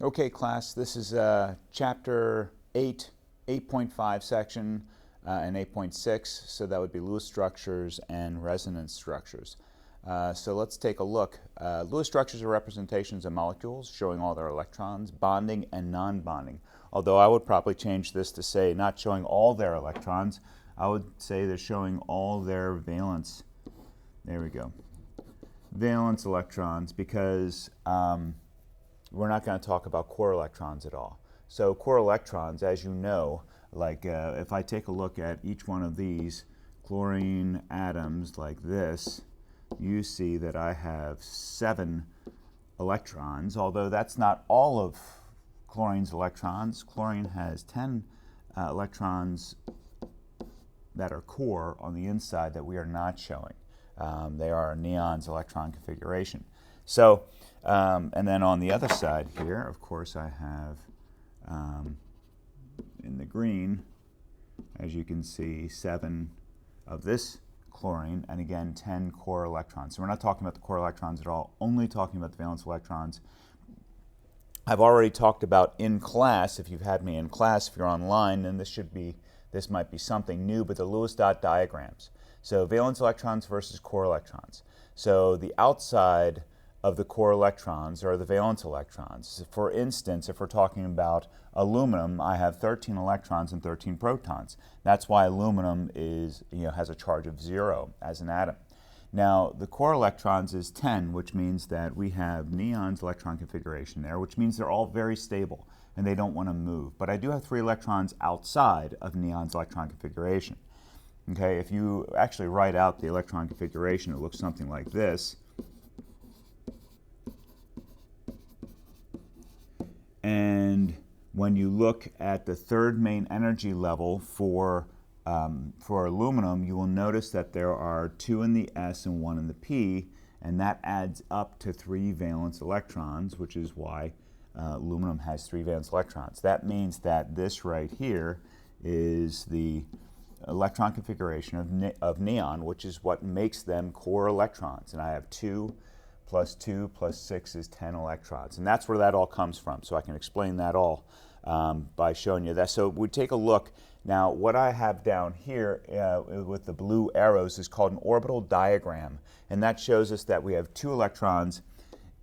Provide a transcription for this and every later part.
Okay, class, this is chapter 8, 8.5 section, and 8.6, so that would be Lewis structures and resonance structures. So let's take a look. Lewis structures are representations of molecules showing all their electrons, bonding and non-bonding. Although I would probably change this to say not showing all their electrons, I would say they're showing all their valence. There we go. Valence electrons, because we're not going to talk about core electrons at all. So core electrons, as you know, like if I take a look at each one of these chlorine atoms like this, you see that I have 7 electrons, although that's not all of chlorine's electrons. Chlorine has 10 electrons that are core on the inside that we are not showing. They are neon's electron configuration. So, and then on the other side here, of course, I have in the green, as you can see, 7 of this chlorine, and again, 10 core electrons. So we're not talking about the core electrons at all, only talking about the valence electrons. I've already talked about in class, if you've had me in class, if you're online, then this might be something new, but the Lewis dot diagrams. So valence electrons versus core electrons. So the outside of the core electrons are the valence electrons. For instance, if we're talking about aluminum, I have 13 electrons and 13 protons. That's why aluminum has a charge of 0 as an atom. Now, the core electrons is 10, which means that we have neon's electron configuration there, which means they're all very stable and they don't want to move. But I do have 3 electrons outside of neon's electron configuration. Okay, if you actually write out the electron configuration, it looks something like this. And when you look at the third main energy level for aluminum, you will notice that there are 2 in the S and 1 in the P, and that adds up to 3 valence electrons, which is why aluminum has 3 valence electrons. That means that this right here is the electron configuration of neon, which is what makes them core electrons. And I have 2 plus 2 plus 6 is 10 electrons. And that's where that all comes from. So I can explain that all by showing you that. So we take a look. Now, what I have down here with the blue arrows is called an orbital diagram. And that shows us that we have 2 electrons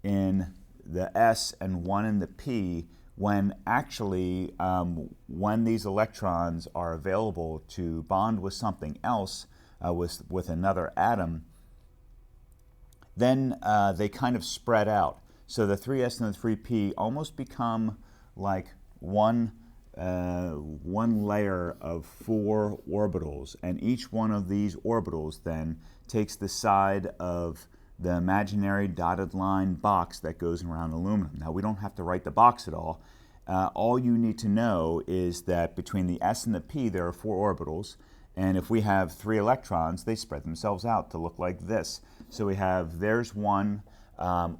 in the S and 1 in the P, when actually, when these electrons are available to bond with something else, with another atom, then they kind of spread out. So the 3s and the 3p almost become like one layer of 4 orbitals, and each one of these orbitals then takes the side of the imaginary dotted line box that goes around aluminum. Now, we don't have to write the box at all. All you need to know is that between the S and the P there are 4 orbitals, and if we have 3 electrons, they spread themselves out to look like this. So we have, there's one,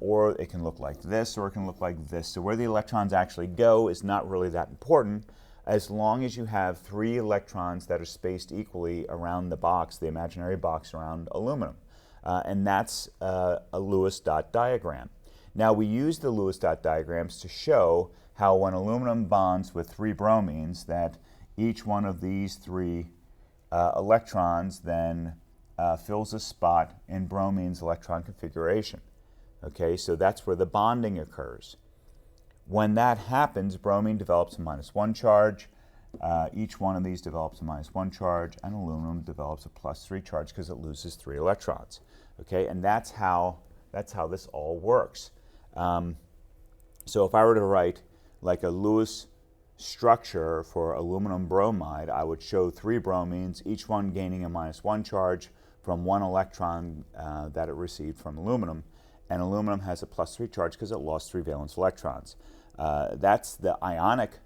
or it can look like this, or it can look like this. So where the electrons actually go is not really that important, as long as you have 3 electrons that are spaced equally around the box, the imaginary box around aluminum. And that's a Lewis dot diagram. Now, we use the Lewis dot diagrams to show how when aluminum bonds with 3 bromines, that each one of these 3 electrons then fills a spot in bromine's electron configuration. Okay, so that's where the bonding occurs. When that happens, bromine develops a -1 charge. Each one of these develops a -1 charge, and aluminum develops a +3 charge because it loses 3 electrons. Okay, and that's how this all works. So if I were to write like a Lewis structure for aluminum bromide, I would show 3 bromines, each one gaining a -1 charge from 1 electron that it received from aluminum, and aluminum has a +3 charge because it lost 3 valence electrons. That's the ionic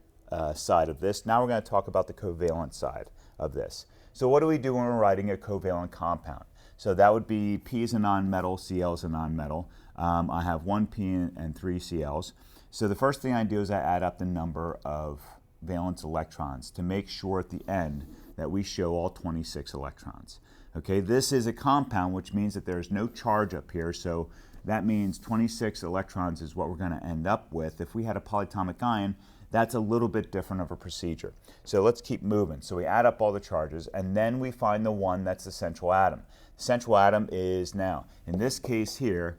side of this. Now we're going to talk about the covalent side of this. So what do we do when we're writing a covalent compound? So that would be P is a nonmetal, Cl is a nonmetal. I have 1 P and 3 Cls. So the first thing I do is I add up the number of valence electrons to make sure at the end that we show all 26 electrons. Okay, this is a compound, which means that there's no charge up here, so that means 26 electrons is what we're going to end up with. If we had a polyatomic ion, that's a little bit different of a procedure. So let's keep moving. So we add up all the charges, and then we find the one that's the central atom. The central atom is now, in this case here,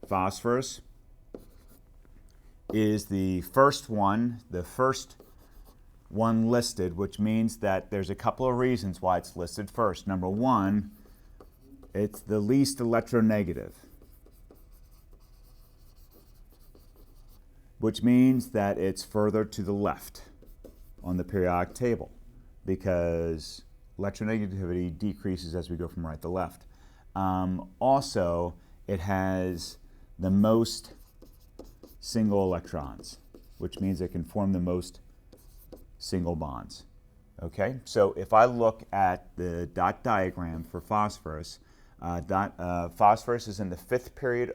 phosphorus is the first one listed, which means that there's a couple of reasons why it's listed first. Number one, it's the least electronegative, which means that it's further to the left on the periodic table, because electronegativity decreases as we go from right to left. Also, it has the most single electrons, which means it can form the most single bonds. Okay, so if I look at the dot diagram for phosphorus, phosphorus is in the fifth group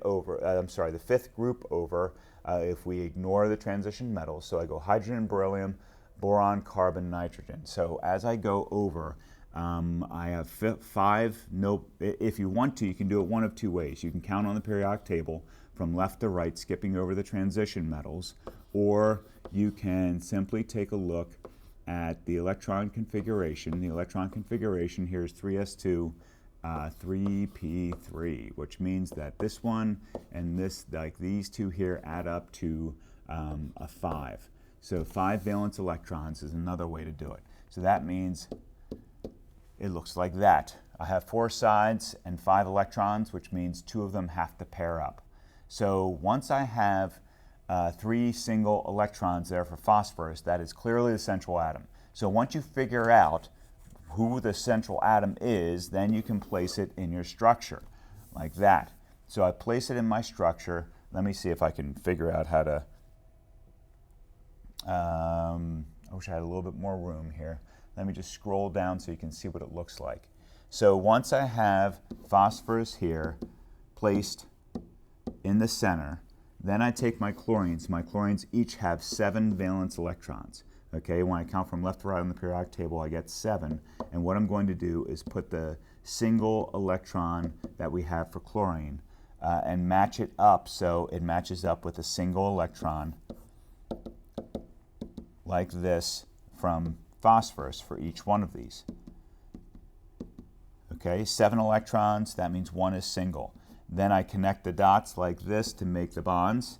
over. If we ignore the transition metals, so I go hydrogen, beryllium, boron, carbon, nitrogen. So as I go over, I have five. If you want to, you can do it one of two ways. You can count on the periodic table from left to right, skipping over the transition metals, or you can simply take a look at the electron configuration. The electron configuration here is 3s2, 3p3, which means that this one and this, like these two here, add up to a 5. So 5 valence electrons is another way to do it. So that means it looks like that. I have 4 sides and 5 electrons, which means 2 of them have to pair up. So once I have 3 single electrons there for phosphorus, that is clearly the central atom. So once you figure out who the central atom is, then you can place it in your structure, like that. So I place it in my structure. Let me see if I can figure out how to, I wish I had a little bit more room here. Let me just scroll down so you can see what it looks like. So once I have phosphorus here placed in the center, then I take my chlorines. My chlorines each have 7 valence electrons. Okay, when I count from left to right on the periodic table, I get 7. And what I'm going to do is put the single electron that we have for chlorine and match it up so it matches up with a single electron like this from phosphorus for each one of these. Okay, 7 electrons, that means 1 is single. Then I connect the dots like this to make the bonds.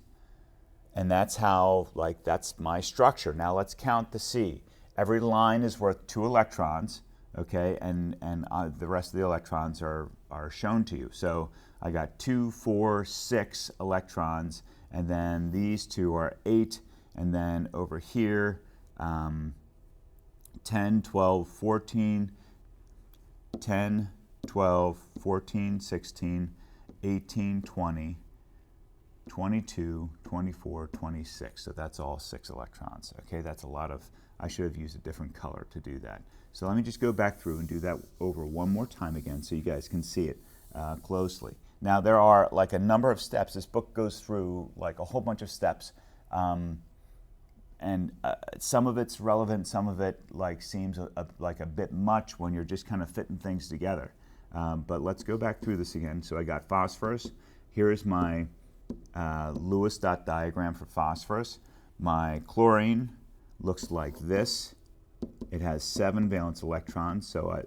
And that's how, that's my structure. Now let's count the C. Every line is worth 2 electrons, okay, and the rest of the electrons are shown to you. So I got 2, 4, 6 electrons, and then these 2 are 8, and then over here, 10, 12, 14, 10, 12, 14, 16, 18, 20, 22, 24, 26. So that's all 6 electrons. Okay, that's a lot of, I should have used a different color to do that. So let me just go back through and do that over one more time again so you guys can see it closely. Now there are like a number of steps. This book goes through like a whole bunch of steps. And some of it's relevant, some of it seems like a bit much when you're just kind of fitting things together. But let's go back through this again. So I got phosphorus. Here is my Lewis dot diagram for phosphorus. My chlorine looks like this. It has 7 valence electrons, so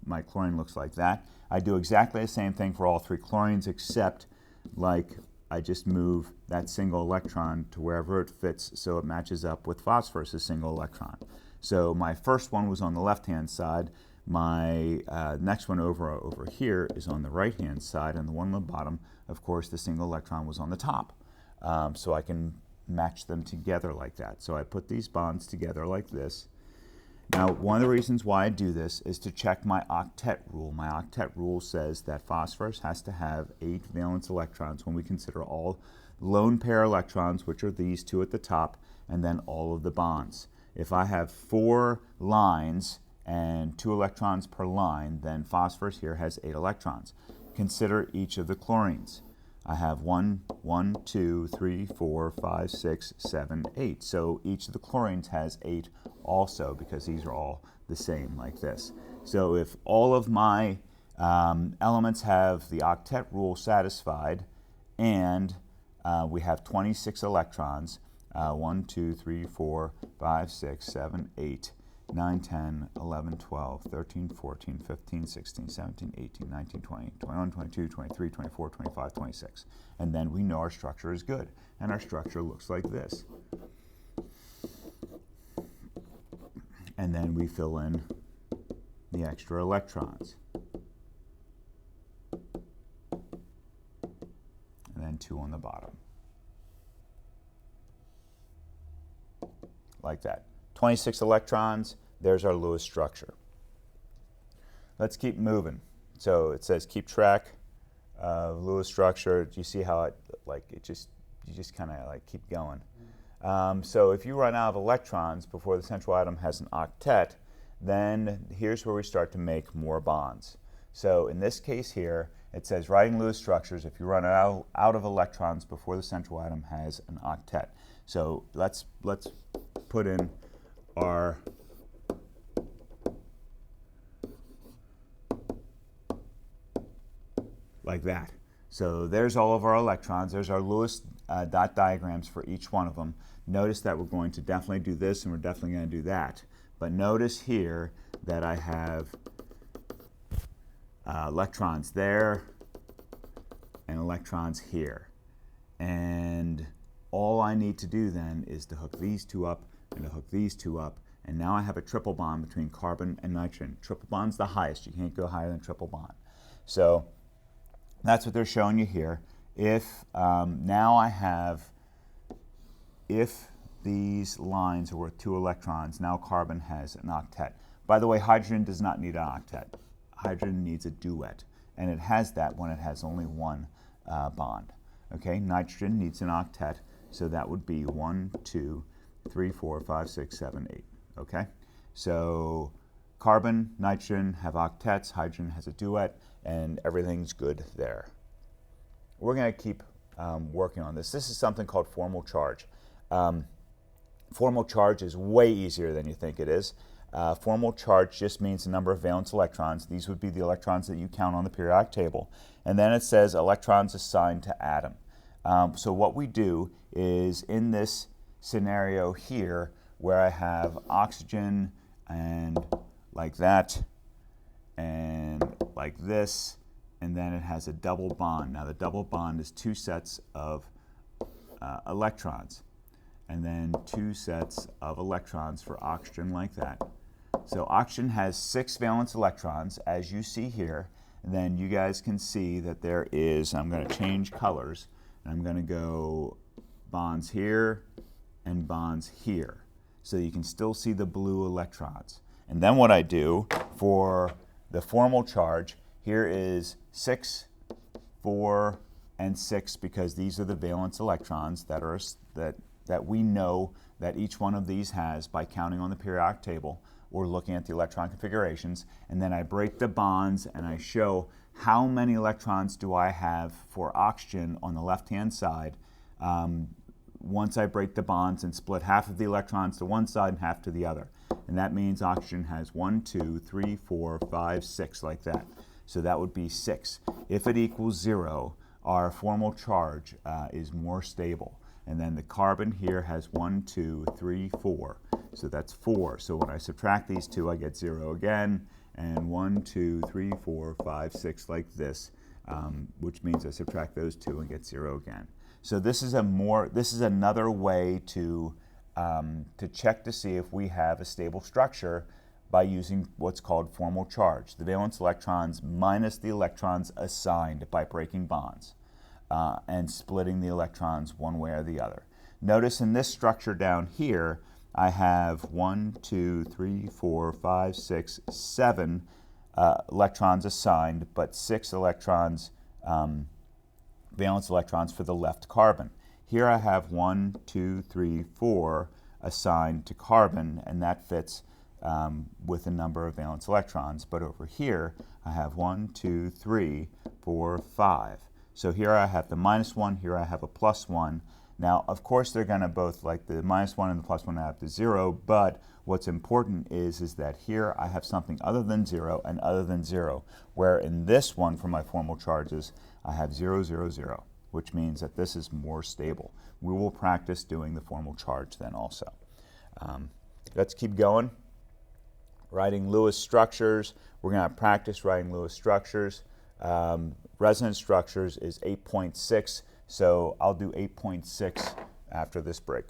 my chlorine looks like that. I do exactly the same thing for all 3 chlorines, except I just move that single electron to wherever it fits so it matches up with phosphorus' single electron. So my first one was on the left-hand side. My next one over here is on the right-hand side, and the one on the bottom, of course, the single electron was on the top. So I can match them together like that. So I put these bonds together like this. Now, one of the reasons why I do this is to check my octet rule. My octet rule says that phosphorus has to have 8 valence electrons when we consider all lone pair electrons, which are these 2 at the top, and then all of the bonds. If I have 4 lines and 2 electrons per line, then phosphorus here has 8 electrons. Consider each of the chlorines. I have 1, 2, 3, 4, 5, 6, 7, 8. So each of the chlorines has 8 also, because these are all the same like this. So if all of my elements have the octet rule satisfied, and we have 26 electrons. 1, 2, 3, 4, 5, 6, 7, 8, 9, 10, 11, 12, 13, 14, 15, 16, 17, 18, 19, 20, 21, 22, 23, 24, 25, 26. And then we know our structure is good. And our structure looks like this. And then we fill in the extra electrons. And then 2 on the bottom. Like that. 26 electrons, there's our Lewis structure. Let's keep moving. So it says keep track of Lewis structure. Do you see how you just kind of like keep going? So if you run out of electrons before the central atom has an octet, then here's where we start to make more bonds. So in this case here, it says writing Lewis structures if you run out of electrons before the central atom has an octet. So let's put in our like that. So there's all of our electrons. There's our Lewis dot diagrams for each one of them. Notice that we're going to definitely do this and we're definitely going to do that. But notice here that I have electrons there and electrons here. And all I need to do then is to hook these 2 up and to hook these 2 up. And now I have a triple bond between carbon and nitrogen. Triple bond's the highest. You can't go higher than triple bond. So that's what they're showing you here. If now I have, if these lines are worth 2 electrons, now carbon has an octet. By the way, hydrogen does not need an octet. Hydrogen needs a duet, and it has that when it has only 1 bond. Okay, nitrogen needs an octet, so that would be 1, 2, 3, 4, 5, 6, 7, 8. Okay, so carbon, nitrogen have octets, hydrogen has a duet, and everything's good there. We're going to keep working on this. This is something called formal charge. Formal charge is way easier than you think it is. Formal charge just means the number of valence electrons. These would be the electrons that you count on the periodic table. And then it says electrons assigned to atom. So what we do is in this scenario here where I have oxygen and like that and like this, and then it has a double bond. Now the double bond is 2 sets of electrons, and then 2 sets of electrons for oxygen like that. So oxygen has 6 valence electrons, as you see here. And then you guys can see that there is, I'm going to change colors, and I'm going to go bonds here and bonds here. So you can still see the blue electrons. And then what I do for the formal charge, here is 6, 4, and 6, because these are the valence electrons that we know that each one of these has by counting on the periodic table or looking at the electron configurations. And then I break the bonds and I show how many electrons do I have for oxygen on the left-hand side once I break the bonds and split half of the electrons to one side and half to the other. And that means oxygen has 1, 2, 3, 4, 5, 6, like that. So that would be 6. If it equals 0, our formal charge is more stable. And then the carbon here has 1, 2, 3, 4. So that's 4. So when I subtract these 2, I get 0 again. And 1, 2, 3, 4, 5, 6, like this, which means I subtract those 2 and get 0 again. So this is another way to check to see if we have a stable structure by using what's called formal charge, the valence electrons minus the electrons assigned by breaking bonds and splitting the electrons one way or the other. Notice in this structure down here, I have 1, 2, 3, 4, 5, 6, 7 electrons assigned, but 6 electrons, valence electrons for the left carbon. Here I have 1, 2, 3, 4 assigned to carbon, and that fits with a number of valence electrons. But over here, I have 1, 2, 3, 4, 5. So here I have the -1, here I have a +1. Now, of course, they're going to both, like the -1 and the +1, add up to 0, but what's important is that here I have something other than 0 and other than 0, where in this one for my formal charges, I have 0, 0, 0. which means that this is more stable. We will practice doing the formal charge then also. Let's keep going. Writing Lewis structures. We're going to practice writing Lewis structures. Resonance structures is 8.6, so I'll do 8.6 after this break.